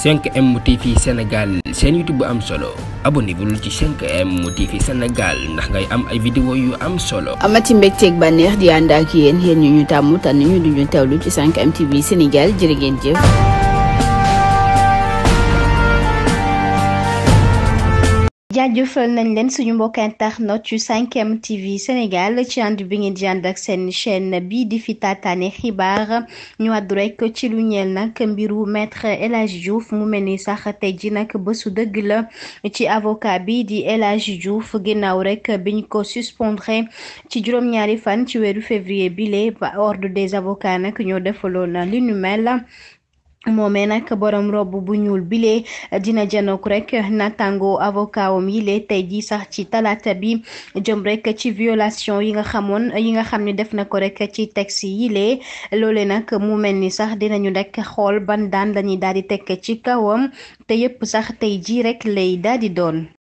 5M TV Sénégal seen YouTube bu am solo abonnez-vous ci 5M TV Sénégal ndax ngay am ay vidéo yu am solo. amati mbégteeg bànneex di ànd ak yéen ñu tàmm tànn ñu duñu teewlu ci 5M TV Sénégal jërë ngeen jëf. jaajëfal nañ leen suñu mbokk internet ci 5M TV Sénégal ci ànd bi ngeen di ànd ak seen chaîne bii di fi taataane xibaar ñu àddu rek ci lu ñeel nag mbiru maître El Hadji Diouf mu mel ni sax tey ji nag bésu dëgg la ci avocat bi di El Hadji Diouf ginnaaw rek biñ ko suspendre ci juróom-ñaari fan ci weeru février bile ba ordre des avocats nag ñoo defaloon li nu mel. moomee nag borom robb bu ñuul bile dina janook rek natango avocat wam yile tey ji sax ci talaata bi jëm rek ci violation yi nga xam ne def na ko rek ci texte yile loole nag mu mel ni sax dinañu rek xool ban daan lañuy daal di tekk ci kawam te yépp sax tey ji rek lay daal di doon.